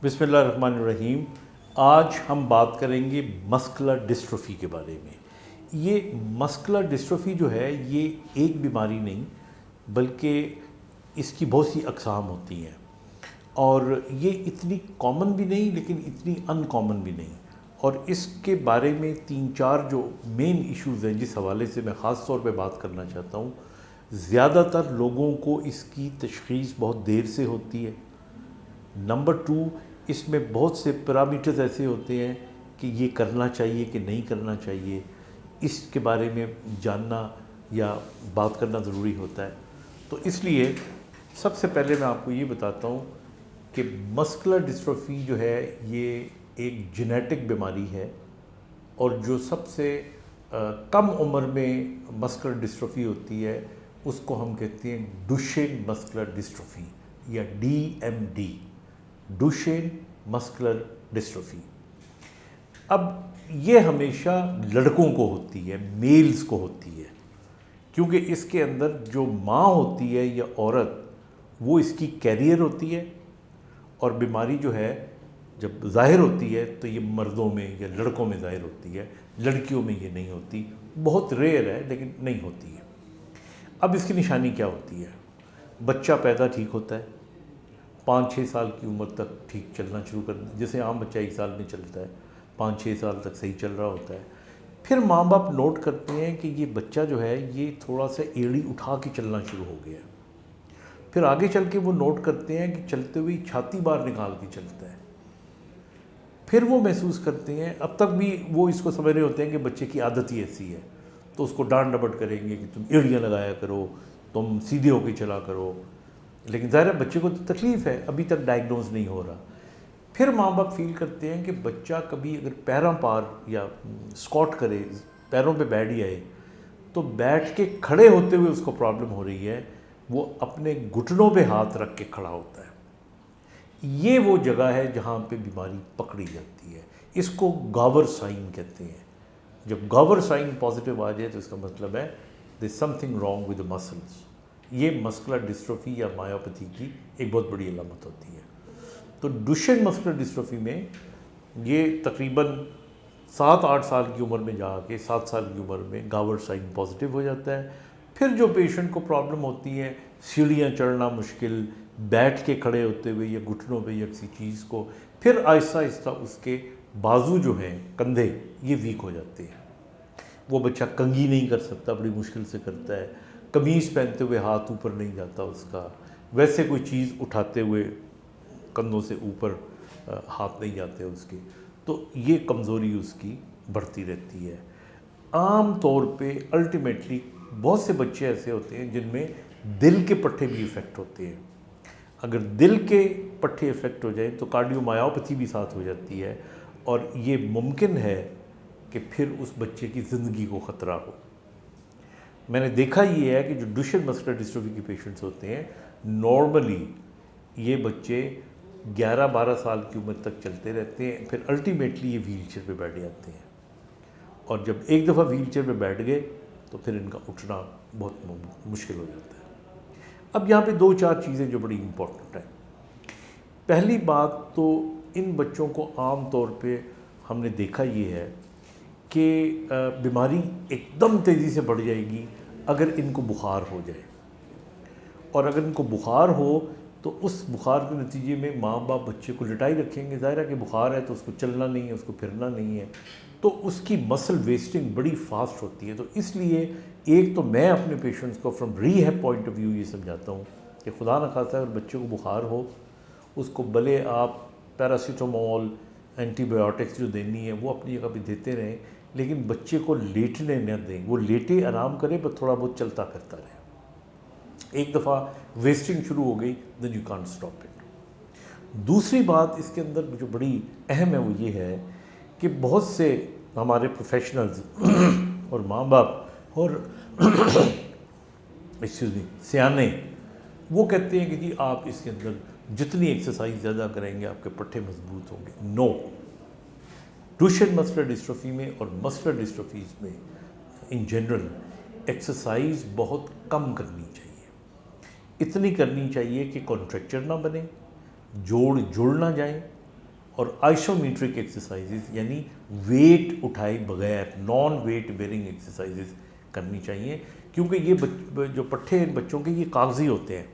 بسم اللہ الرحمن الرحیم۔ آج ہم بات کریں گے مسکولر ڈسٹروفی کے بارے میں۔ یہ مسکولر ڈسٹروفی جو ہے یہ ایک بیماری نہیں بلکہ اس کی بہت سی اقسام ہوتی ہیں، اور یہ اتنی کامن بھی نہیں لیکن اتنی ان کامن بھی نہیں، اور اس کے بارے میں 3-4 جو مین ایشوز ہیں جس حوالے سے میں خاص طور پہ بات کرنا چاہتا ہوں۔ زیادہ تر لوگوں کو اس کی تشخیص بہت دیر سے ہوتی ہے۔ نمبر 2، اس میں بہت سے پیرامیٹرز ایسے ہوتے ہیں کہ یہ کرنا چاہیے کہ نہیں کرنا چاہیے، اس کے بارے میں جاننا یا بات کرنا ضروری ہوتا ہے۔ تو اس لیے سب سے پہلے میں آپ کو یہ بتاتا ہوں کہ مسکولر ڈسٹروفی جو ہے یہ ایک جینیٹک بیماری ہے، اور جو سب سے کم عمر میں مسکولر ڈسٹروفی ہوتی ہے اس کو ہم کہتے ہیں ڈوشین مسکولر ڈسٹروفی یا DMD، ڈوشین مسکولر ڈسٹروفی۔ اب یہ ہمیشہ لڑکوں کو ہوتی ہے، میلز کو ہوتی ہے، کیونکہ اس کے اندر جو ماں ہوتی ہے یا عورت وہ اس کی کیریئر ہوتی ہے، اور بیماری جو ہے جب ظاہر ہوتی ہے تو یہ مردوں میں یا لڑکوں میں ظاہر ہوتی ہے، لڑکیوں میں یہ نہیں ہوتی، بہت ریئر ہے لیکن نہیں ہوتی ہے۔ اب اس کی نشانی کیا ہوتی ہے؟ بچہ پیدا ٹھیک ہوتا ہے، 5-6 سال کی عمر تک ٹھیک چلنا شروع کر، جیسے عام بچہ 1 سال میں چلتا ہے، 5-6 سال تک صحیح چل رہا ہوتا ہے۔ پھر ماں باپ نوٹ کرتے ہیں کہ یہ بچہ جو ہے یہ تھوڑا سا ایڑی اٹھا کے چلنا شروع ہو گیا ہے۔ پھر آگے چل کے وہ نوٹ کرتے ہیں کہ چلتے ہوئے چھاتی باہر نکال کے چلتا ہے۔ پھر وہ محسوس کرتے ہیں، اب تک بھی وہ اس کو سمجھ رہے ہوتے ہیں کہ بچے کی عادت ہی ایسی ہے، تو اس کو ڈانٹ ڈپٹ کریں گے کہ تم ایڑیاں لگایا کرو، تم سیدھے ہو کے چلا کرو، لیکن ظاہر ہے بچے کو تو تکلیف ہے، ابھی تک ڈائگنوز نہیں ہو رہا۔ پھر ماں باپ فیل کرتے ہیں کہ بچہ کبھی اگر پیراں پار یا اسکواٹ کرے، پیروں پہ بیٹھ ہی آئے، تو بیٹھ کے کھڑے ہوتے ہوئے اس کو پرابلم ہو رہی ہے، وہ اپنے گھٹنوں پہ ہاتھ رکھ کے کھڑا ہوتا ہے۔ یہ وہ جگہ ہے جہاں پہ بیماری پکڑی جاتی ہے، اس کو گاور سائن کہتے ہیں۔ جب گاور سائن پازیٹیو آ جائے تو اس کا مطلب ہے there something wrong with the muscles. یہ مسکولر ڈسٹروفی یا مایوپیتھی کی ایک بہت بڑی علامت ہوتی ہے۔ تو ڈوشین مسکولر ڈسٹروفی میں یہ تقریباً 7-8 سال کی عمر میں جا کے 7 سال کی عمر میں گاور سائن پازیٹیو ہو جاتا ہے۔ پھر جو پیشنٹ کو پرابلم ہوتی ہے، سیڑھیاں چڑھنا مشکل، بیٹھ کے کھڑے ہوتے ہوئے یا گھٹنوں پہ یا کسی چیز کو، پھر آہستہ آہستہ اس کے بازو جو ہیں، کندھے، یہ ویک ہو جاتے ہیں۔ وہ بچہ کنگھی نہیں کر سکتا، بڑی مشکل سے کرتا ہے، قمیض پہنتے ہوئے ہاتھ اوپر نہیں جاتا اس کا، ویسے کوئی چیز اٹھاتے ہوئے کندھوں سے اوپر ہاتھ نہیں جاتے اس کے، تو یہ کمزوری اس کی بڑھتی رہتی ہے۔ عام طور پہ الٹیمیٹلی بہت سے بچے ایسے ہوتے ہیں جن میں دل کے پٹھے بھی افیکٹ ہوتے ہیں۔ اگر دل کے پٹھے افیکٹ ہو جائیں تو کارڈیو مایوپیتھی بھی ساتھ ہو جاتی ہے، اور یہ ممکن ہے کہ پھر اس بچے کی زندگی کو خطرہ ہو۔ میں نے دیکھا یہ ہے کہ جو ڈوشین مسکولر ڈسٹروفی کے پیشنٹس ہوتے ہیں، نارملی یہ بچے 11-12 سال کی عمر تک چلتے رہتے ہیں، پھر الٹیمیٹلی یہ ویل چیئر پہ بیٹھ جاتے ہیں، اور جب ایک دفعہ ویل چیئر پہ بیٹھ گئے تو پھر ان کا اٹھنا بہت مشکل ہو جاتا ہے۔ اب یہاں پہ 2-4 چیزیں جو بڑی امپورٹنٹ ہیں۔ پہلی بات تو ان بچوں کو عام طور پہ ہم نے دیکھا یہ ہے کہ بیماری ایک دم تیزی سے بڑھ جائے گی اگر ان کو بخار ہو جائے، اور اگر ان کو بخار ہو تو اس بخار کے نتیجے میں ماں باپ بچے کو لٹائی رکھیں گے، ظاہر ہے کہ بخار ہے تو اس کو چلنا نہیں ہے، اس کو پھرنا نہیں ہے، تو اس کی مسل ویسٹنگ بڑی فاسٹ ہوتی ہے۔ تو اس لیے ایک تو میں اپنے پیشنٹس کو from rehab point of view یہ سمجھاتا ہوں کہ خدا نخواستہ اگر بچے کو بخار ہو، اس کو بھلے آپ پیراسیٹامول، اینٹی بایوٹکس جو دینی ہے وہ اپنی جگہ پہ دیتے رہیں، لیکن بچے کو لیٹنے نہ دیں، وہ لیٹے آرام کرے پر تھوڑا بہت چلتا پھرتا رہے۔ ایک دفعہ ویسٹنگ شروع ہو گئی then you can't stop it. دوسری بات اس کے اندر جو بڑی اہم ہے وہ یہ ہے کہ بہت سے ہمارے پروفیشنلز اور ماں باپ اور سیانے وہ کہتے ہیں کہ جی آپ اس کے اندر جتنی ایکسرسائز زیادہ کریں گے آپ کے پٹھے مضبوط ہوں گے۔ نو، ڈوشین مسکولر ڈسٹروفی میں اور مسکولر ڈسٹروفیز میں ان جنرل ایکسرسائز بہت کم کرنی چاہیے۔ اتنی کرنی چاہیے کہ کانٹریکچر نہ بنے، جوڑ جڑ نہ جائیں، اور آئسومیٹرک ایکسرسائزز یعنی ویٹ اٹھائے بغیر نان ویٹ بیئرنگ ایکسرسائزز کرنی چاہیے، کیونکہ یہ جو پٹھے ہیں بچوں کے یہ کاغذی ہوتے ہیں،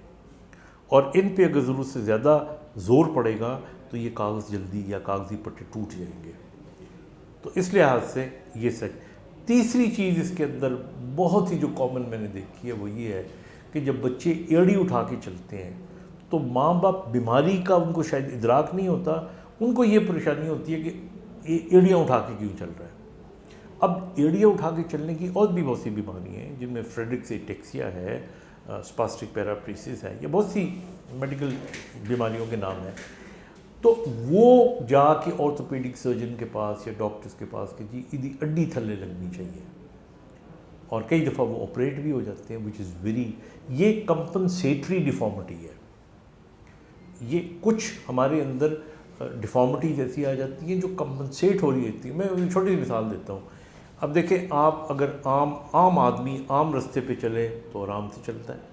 اور ان پہ اگر ضرورت سے زیادہ زور پڑے گا تو یہ کاغذ جلدی یا کاغذی پٹھے ٹوٹ جائیں گے. تو اس لحاظ سے یہ سچ. تیسری چیز اس کے اندر بہت ہی جو کامن میں نے دیکھی ہے وہ یہ ہے کہ جب بچے ایڑی اٹھا کے چلتے ہیں تو ماں باپ بیماری کا ان کو شاید ادراک نہیں ہوتا، ان کو یہ پریشانی ہوتی ہے کہ ایڑیاں اٹھا کے کیوں چل رہا ہے. اب ایڑیاں اٹھا کے چلنے کی اور بھی بہت سی بیماریاں ہیں، جن میں فریڈرکس ایٹیکسیا ہے، اسپاسٹک پیراپریسس ہے، یہ بہت سی میڈیکل بیماریوں کے نام ہیں. تو وہ جا کے آرتھوپیڈک سرجن کے پاس یا ڈاکٹرز کے پاس کہ جی ادی اڈی تھلے لگنی چاہیے، اور کئی دفعہ وہ آپریٹ بھی ہو جاتے ہیں وچ از ویری. یہ کمپنسیٹری ڈیفارمٹی ہے. یہ کچھ ہمارے اندر ڈیفارمٹیز ایسی آ جاتی ہیں جو کمپنسیٹ ہو رہی ہوتی ہیں. میں چھوٹی سی مثال دیتا ہوں. اب دیکھیں آپ اگر عام آدمی عام رستے پہ چلے تو آرام سے چلتا ہے،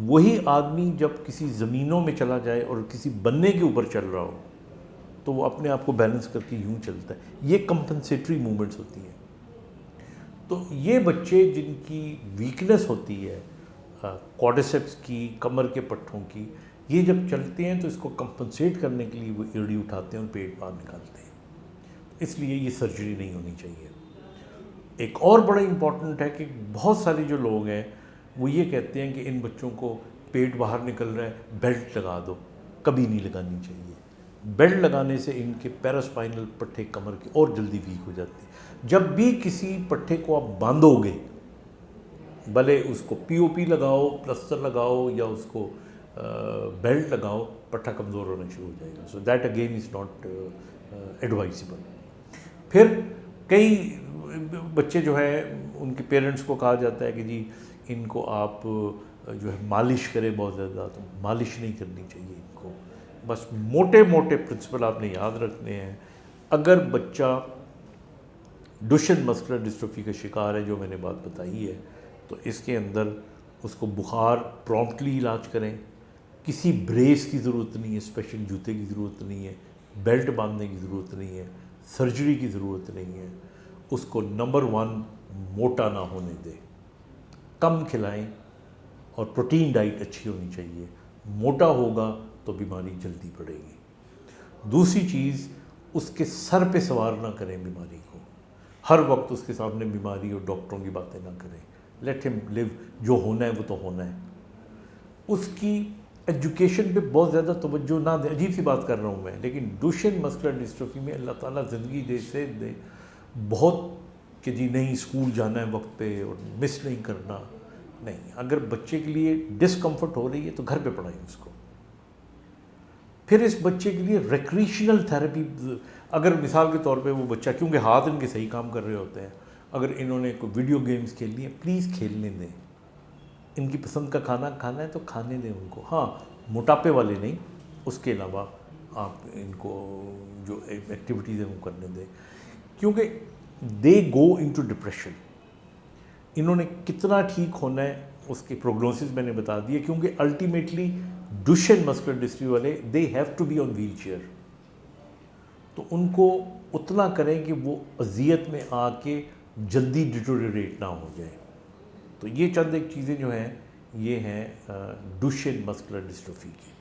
وہی آدمی جب کسی زمینوں میں چلا جائے اور کسی بننے کے اوپر چل رہا ہو تو وہ اپنے آپ کو بیلنس کر کے یوں چلتا ہے. یہ کمپنسیٹری موومنٹس ہوتی ہیں. تو یہ بچے جن کی ویکنس ہوتی ہے کوڈیسیپس کی، کمر کے پٹھوں کی، یہ جب چلتے ہیں تو اس کو کمپنسیٹ کرنے کے لیے وہ ایڑی اٹھاتے ہیں اور پیٹ باہر نکالتے ہیں. اس لیے یہ سرجری نہیں ہونی چاہیے. ایک اور بڑا امپورٹنٹ ہے کہ بہت سارے جو لوگ ہیں وہ یہ کہتے ہیں کہ ان بچوں کو پیٹ باہر نکل رہا ہے بیلٹ لگا دو. کبھی نہیں لگانی چاہیے. بیلٹ لگانے سے ان کے پیراسپائنل پٹھے کمر کے اور جلدی ویک ہو جاتے ہیں. جب بھی کسی پٹھے کو آپ باندھو گے، بھلے اس کو پی او پی لگاؤ، پلسٹر لگاؤ یا اس کو بیلٹ لگاؤ، پٹھا کمزور ہونا شروع ہو جائے گا. So that again is not advisable. پھر کئی بچے جو ہے ان کے پیرنٹس کو کہا جاتا ہے کہ جی ان کو آپ جو ہے مالش کرے بہت زیادہ، تو مالش نہیں کرنی چاہیے ان کو. بس موٹے موٹے پرنسپل آپ نے یاد رکھنے ہیں. اگر بچہ ڈوشن مسکولر ڈسٹروفی کا شکار ہے جو میں نے بات بتائی ہے، تو اس کے اندر اس کو بخار پرومپٹلی علاج کریں. کسی بریس کی ضرورت نہیں ہے، اسپیشل جوتے کی ضرورت نہیں ہے، بیلٹ باندھنے کی ضرورت نہیں ہے، سرجری کی ضرورت نہیں ہے. اس کو نمبر 1 موٹا نہ ہونے دیں. کم کھلائیں اور پروٹین ڈائٹ اچھی ہونی چاہیے. موٹا ہوگا تو بیماری جلدی بڑھے گی. دوسری چیز، اس کے سر پہ سوار نہ کریں بیماری کو. ہر وقت اس کے سامنے بیماری اور ڈاکٹروں کی باتیں نہ کریں. لیٹ ہم لیو. جو ہونا ہے وہ تو ہونا ہے. اس کی ایجوکیشن پہ بہت زیادہ توجہ نہ دیں. عجیب سی بات کر رہا ہوں میں، لیکن ڈوشن مسکولر ڈسٹروفی میں اللہ تعالیٰ زندگی دے بہت کہ جی نہیں اسکول جانا ہے وقت پہ اور مس نہیں کرنا. نہیں، اگر بچے کے لیے ڈسکمفرٹ ہو رہی ہے تو گھر پہ پڑھائیں اس کو. پھر اس بچے کے لیے ریکریشنل تھیراپی، اگر مثال کے طور پہ وہ بچہ، کیونکہ ہاتھ ان کے صحیح کام کر رہے ہوتے ہیں، اگر انہوں نے کوئی ویڈیو گیمز کھیلنی ہے پلیز کھیلنے دیں. ان کی پسند کا کھانا کھانا ہے تو کھانے دیں ان کو. ہاں موٹاپے والے نہیں، اس کے علاوہ آپ ان کو جو ایکٹیویٹیز ہیں وہ کرنے دیں. کیونکہ دے گو انٹو ڈپریشن. انہوں نے کتنا ٹھیک ہونا ہے اس کی پروگنوسس میں نے بتا دی ہے. کیونکہ الٹیمیٹلی ڈوشن مسکولر ڈسٹروفی والے they have to be on wheelchair. تو ان کو اتنا کریں کہ وہ اذیت میں آ کے جلدی ڈیٹوریٹ نہ ہو جائے. تو یہ چند ایک چیزیں جو ہیں یہ ہیں ڈوشن مسکولر ڈسٹروفی کی.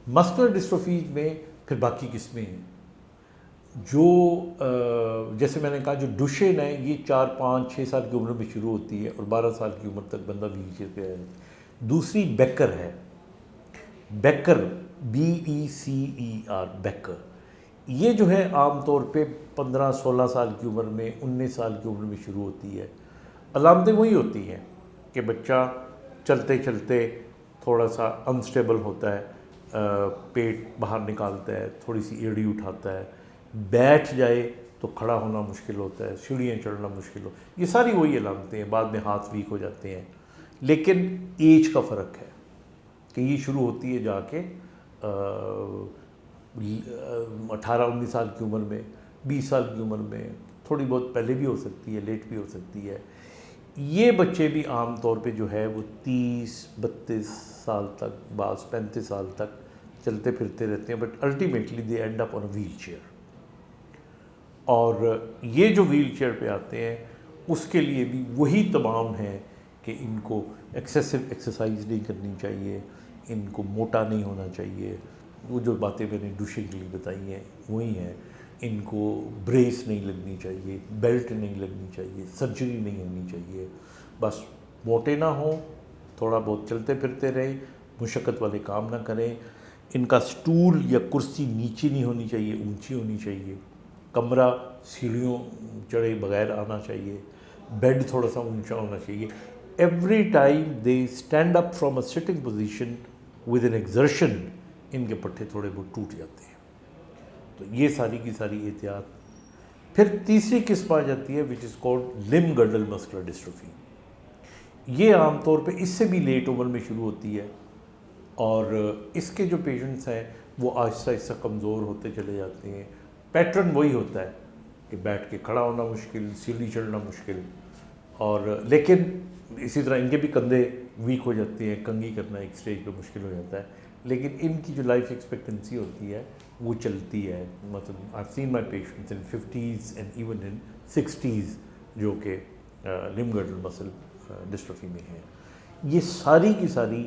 مسکولر ڈسٹروفی میں پھر باقی قسمیں ہیں جو جیسے میں نے کہا جو ڈوشن ہے یہ 4 5 6 سال کی عمر میں شروع ہوتی ہے اور 12 سال کی عمر تک بندہ ویل چیئر پہ آیا ہے. دوسری بیکر ہے. Baker BECER baker. یہ جو ہے عام طور پہ 15 16 سال کی عمر میں 19 سال کی عمر میں شروع ہوتی ہے. علامتیں وہی ہوتی ہیں کہ بچہ چلتے چلتے تھوڑا سا انسٹیبل ہوتا ہے، پیٹ باہر نکالتا ہے، تھوڑی سی ایڑی اٹھاتا ہے، بیٹھ جائے تو کھڑا ہونا مشکل ہوتا ہے، سیڑھیاں چڑھنا مشکل ہو. یہ ساری وہی علامتیں ہیں. بعد میں ہاتھ ویک ہو جاتے ہیں. لیکن ایج کا فرق ہے کہ یہ شروع ہوتی ہے جا کے 18 19 سال کی عمر میں، 20 سال کی عمر میں، تھوڑی بہت پہلے بھی ہو سکتی ہے، لیٹ بھی ہو سکتی ہے. یہ بچے بھی عام طور پہ جو ہے وہ 30 32 سال تک، بعض 35 سال تک چلتے پھرتے رہتے ہیں, but ultimately they and up on a wheel chair. اور یہ جو ویل چیئر پہ آتے ہیں اس کے لیے بھی وہی تمام ہیں کہ ان کو ایکسیسو ایکسرسائز نہیں کرنی چاہیے, ان کو موٹا نہیں ہونا چاہیے, وہ جو باتیں میں نے ڈوشنگ کے لیے بتائی ہیں وہی ہیں. ان کو بریس نہیں لگنی چاہیے, بیلٹ نہیں لگنی چاہیے, سرجری نہیں ہونی چاہیے. بس موٹے نہ ہوں, تھوڑا بہت چلتے پھرتے رہیں, مشقت والے کام نہ کریں. ان کا سٹول یا کرسی نیچی نہیں ہونی چاہیے, اونچی ہونی چاہیے. کمرہ سیڑھیوں چڑھے بغیر آنا چاہیے. بیڈ تھوڑا سا اونچا ہونا چاہیے. Every time they stand up from a sitting position with an exertion, ان کے پٹھے تھوڑے بہت ٹوٹ جاتے ہیں. تو یہ ساری کی ساری احتیاط. پھر تیسری قسم آ جاتی ہے وچ از کالڈ لم گرڈل مسکولر ڈسٹروفی. یہ عام طور پہ اس سے بھی لیٹ عمر میں شروع ہوتی ہے, اور اس کے جو پیشنٹس ہیں وہ آہستہ آہستہ کمزور ہوتے چلے جاتے ہیں. پیٹرن وہی ہوتا ہے کہ بیٹھ کے کھڑا ہونا مشکل, سیڑھی چڑھنا مشکل, اور لیکن اسی طرح ان کے بھی کندھے ویک ہو جاتے ہیں, کنگھی کرنا ایک اسٹیج پہ مشکل ہو جاتا ہے. لیکن ان کی جو لائف ایکسپیکٹنسی ہوتی ہے وہ چلتی ہے. مطلب I seen my patients in 50s and even in 60s جو کہ لم گرڈل مسل ڈسٹروفی میں ہیں. یہ ساری کی ساری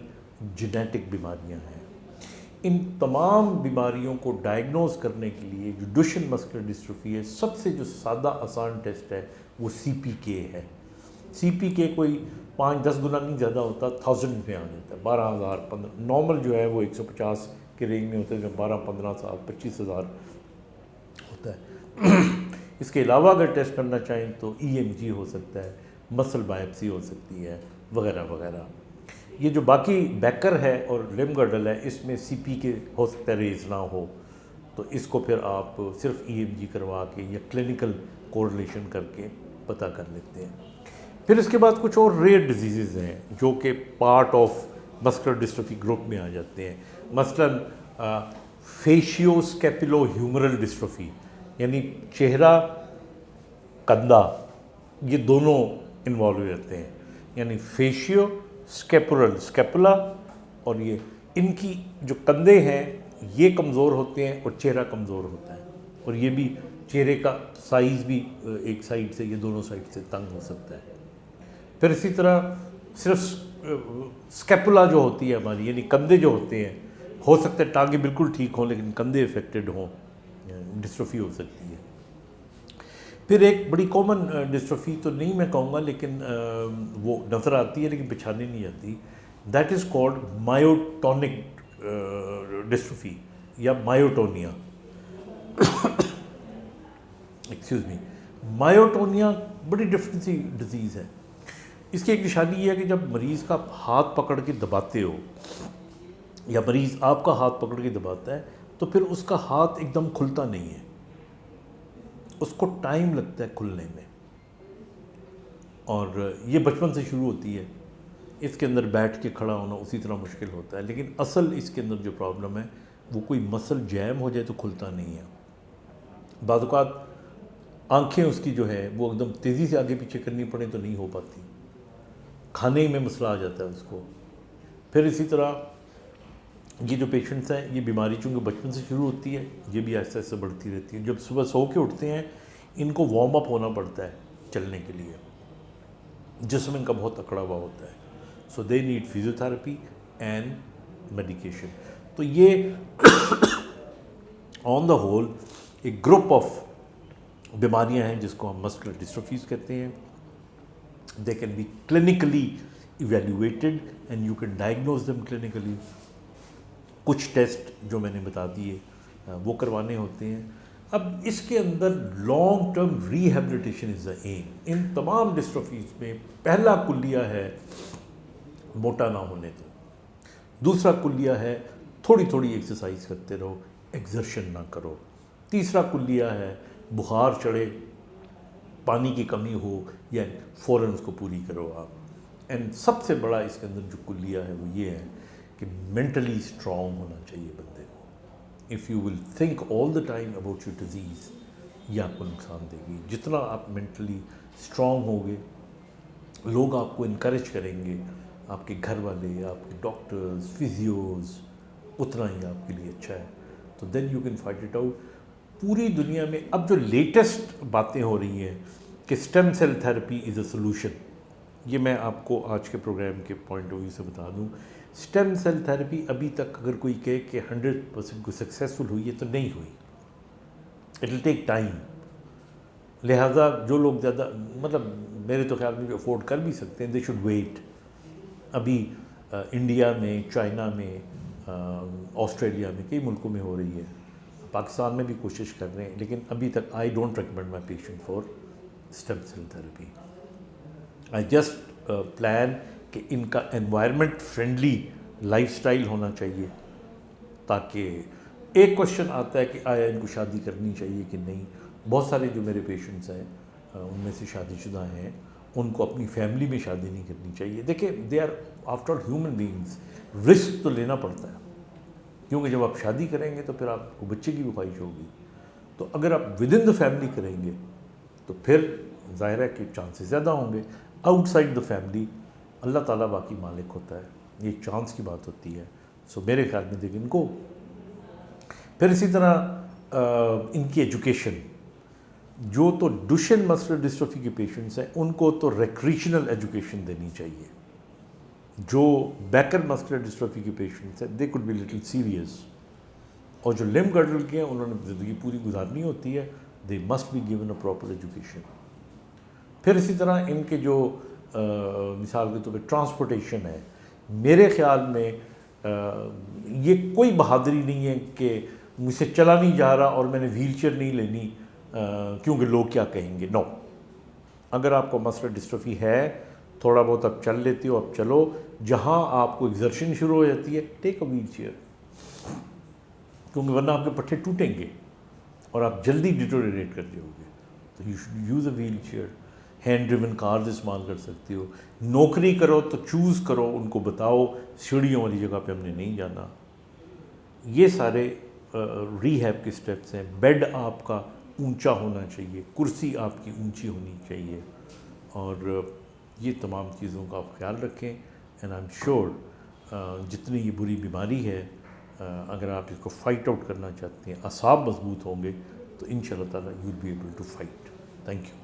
جینیٹک بیماریاں ہیں. ان تمام بیماریوں کو ڈائگنوز کرنے کے لیے جو ڈوشن مسکولر ڈسٹروفی ہے, سب سے جو سادہ آسان ٹیسٹ ہے وہ سی پی کے ہے. سی پی کے کوئی 5-10 گنا نہیں زیادہ ہوتا, 1000 میں آ جاتا ہے. 12,000 15 نارمل جو ہے وہ 150 کے رینج میں ہوتا ہے, جو 12-15 سال 25,000 ہوتا ہے. اس کے علاوہ اگر ٹیسٹ کرنا چاہیں تو ای ایم جی ہو سکتا ہے, مسل بائپسی ہو سکتی ہے, وغیرہ وغیرہ. یہ جو باقی بیکر ہے اور لم گرڈل ہے اس میں سی پی کے ہو سکتا ہے ریز نہ ہو, تو اس کو پھر آپ صرف ای ایم جی کروا کے یا کلینکل کوریلیشن کر کے پتہ کر لیتے ہیں. پھر اس کے بعد کچھ اور ریئر ڈیزیزز ہیں جو کہ پارٹ آف مسکولر ڈسٹروفی گروپ میں آ جاتے ہیں. مثلاً فیشیو اسکیپولو ہیومرل ڈسٹروفی, یعنی چہرہ کندھا یہ دونوں انوالو ہو جاتے ہیں. یعنی فیشیو اسکیپولل, اسکیپولا اور یہ ان کی جو کندھے ہیں یہ کمزور ہوتے ہیں اور چہرہ کمزور ہوتا ہے, اور یہ بھی چہرے کا سائز بھی ایک سائڈ سے یا دونوں سائڈ سے تنگ ہو سکتا ہے. پھر اسی طرح صرف اسکیپولا جو ہوتی ہے ہماری, یعنی کندھے جو ہوتے ہیں, ہو سکتا ہے ٹانگیں بالکل ٹھیک ہوں لیکن کندھے افیکٹڈ ہوں, ڈسٹروفی ہو سکتی ہے. پھر ایک بڑی کامن ڈسٹروفی تو نہیں میں کہوں گا لیکن وہ نظر آتی ہے لیکن پہچانی نہیں آتی, دیٹ از کالڈ مایوٹونک ڈسٹروفی یا مایوٹونیا. Excuse me. مایوٹونیا بڑی ڈفرینٹ سی ڈیزیز ہے. اس کی ایک نشانی یہ ہے کہ جب مریض کا ہاتھ پکڑ کے دباتے ہو یا مریض آپ کا ہاتھ پکڑ کے دباتا ہے تو پھر اس کا ہاتھ ایک دم کھلتا نہیں ہے, اس کو ٹائم لگتا ہے کھلنے میں, اور یہ بچپن سے شروع ہوتی ہے. اس کے اندر بیٹھ کے کھڑا ہونا اسی طرح مشکل ہوتا ہے, لیکن اصل اس کے اندر جو پرابلم ہے وہ کوئی مسل جیم ہو جائے تو کھلتا نہیں ہے. بعض اوقات آنکھیں اس کی جو ہے وہ ایک دم تیزی سے آگے پیچھے کرنی پڑے تو نہیں ہو پاتی, کھانے میں مسئلہ آ جاتا ہے اس کو. پھر اسی طرح یہ جو پیشنٹس ہیں یہ بیماری چونکہ بچپن سے شروع ہوتی ہے, یہ بھی آہستہ آہستہ بڑھتی رہتی ہے. جب صبح سو کے اٹھتے ہیں ان کو وارم اپ ہونا پڑتا ہے چلنے کے لیے, جسم ان کا بہت اکڑا ہوا ہوتا ہے. So they need physiotherapy and medication. تو یہ آن دا ہول ایک گروپ آف بیماریاں ہیں جس کو ہم مسکولر ڈسٹروفیز کہتے ہیں. They can be clinically evaluated and you can diagnose them clinically. کچھ ٹیسٹ جو میں نے بتا دیے وہ کروانے ہوتے ہیں. اب اس کے اندر لانگ ٹرم ریہیبلیٹیشن از دا ایم. ان تمام ڈسٹروفیز میں پہلا کلیہ ہے موٹا نہ ہونے دو, دوسرا کلیہ ہے تھوڑی تھوڑی ایکسرسائز کرتے رہو, ایگزرشن نہ کرو, تیسرا کلیہ ہے بخار چڑھے پانی کی کمی ہو یا فوراً اس کو پوری کرو آپ. اینڈ سب سے بڑا اس کے اندر جو کلیہ ہے وہ یہ ہے کہ مینٹلی اسٹرانگ ہونا چاہیے بندے کو. If you will think all the time about your disease یہ آپ کو نقصان دے گی. جتنا آپ مینٹلی اسٹرانگ ہوگے لوگ آپ کو انکریج کریں گے, آپ کے گھر والے, آپ کے ڈاکٹرز, فزیوز, اتنا ہی آپ کے لیے اچھا ہے. تو then you can fight it out. پوری دنیا میں اب جو لیٹسٹ باتیں ہو رہی ہیں کہ stem cell therapy is a solution, یہ میں آپ کو آج کے پروگرام کے پوائنٹ آف ویو سے بتا دوں. اسٹیم سیل تھراپی ابھی تک اگر کوئی کہے کہ 100% کوئی سکسیزفل ہوئی ہے تو نہیں ہوئی. It will take time. لہٰذا جو لوگ زیادہ مطلب میرے تو خیال میں جو افورڈ کر بھی سکتے ہیں دے شوڈ ویٹ. ابھی انڈیا میں، چائنا میں، آسٹریلیا میں، کئی ملکوں میں ہو رہی ہے. پاکستان میں بھی کوشش کر رہے ہیں، لیکن ابھی تک I don't recommend my patient for stem cell therapy. I just plan کہ ان کا انوائرمنٹ فرینڈلی لائف سٹائل ہونا چاہیے، تاکہ ایک کوشچن آتا ہے کہ آیا ان کو شادی کرنی چاہیے کہ نہیں. بہت سارے جو میرے پیشنٹس ہیں ان میں سے شادی شدہ ہیں، ان کو اپنی فیملی میں شادی نہیں کرنی چاہیے. دیکھیں they are after all human beings, risk تو لینا پڑتا ہے، کیونکہ جب آپ شادی کریں گے تو پھر آپ کو بچے کی بھی خواہش ہوگی. تو اگر آپ ود ان دا فیملی کریں گے تو پھر ظاہر ہے کہ چانسز زیادہ ہوں گے. آؤٹ سائڈ دا فیملی اللہ تعالیٰ باقی مالک ہوتا ہے، یہ ایک چانس کی بات ہوتی ہے. سو میرے خیال میں دیکھیں ان کو. پھر اسی طرح ان کی ایجوکیشن، جو تو ڈوشن مسکولر ڈسٹرافی کے پیشنٹس ہیں ان کو تو ریکریشنل ایجوکیشن دینی چاہیے. جو بیکر مسکولر ڈسٹرافی کے پیشنٹس ہیں they could be little serious, اور جو لمب گرڈل کے ہیں انہوں نے زندگی پوری گزارنی ہوتی ہے، they must be given a proper education. پھر اسی طرح ان کے جو مثال کے طور پہ ٹرانسپورٹیشن ہے، میرے خیال میں یہ کوئی بہادری نہیں ہے کہ مجھ سے چلا نہیں جا رہا اور میں نے ویل چیئر نہیں لینی کیونکہ لوگ کیا کہیں گے. نو، اگر آپ کو مسکولر ڈسٹرافی ہے، تھوڑا بہت آپ چل لیتے ہو، اب چلو. جہاں آپ کو ایگزرشن شروع ہو جاتی ہے ٹیک اے ویل چیئر، کیونکہ ورنہ آپ کے پٹھے ٹوٹیں گے اور آپ جلدی ڈیٹوریٹ کر جاؤ گے. تو you should use a wheel chair. Hand driven cars استعمال کر سکتے ہو. نوکری کرو تو چوز کرو، ان کو بتاؤ سیڑھیوں والی جگہ پہ ہم نے نہیں جانا. یہ سارے ری ہیب کے اسٹیپس ہیں. بیڈ آپ کا اونچا ہونا چاہیے، کرسی آپ کی اونچی ہونی چاہیے، اور یہ تمام چیزوں کا آپ خیال رکھیں. اینڈ آئی ایم شیور جتنی یہ بری بیماری ہے، اگر آپ اس کو فائٹ آؤٹ کرنا چاہتے ہیں، اعصاب مضبوط ہوں گے تو ان شاء اللہ تعالیٰ you will be able to fight. Thank you.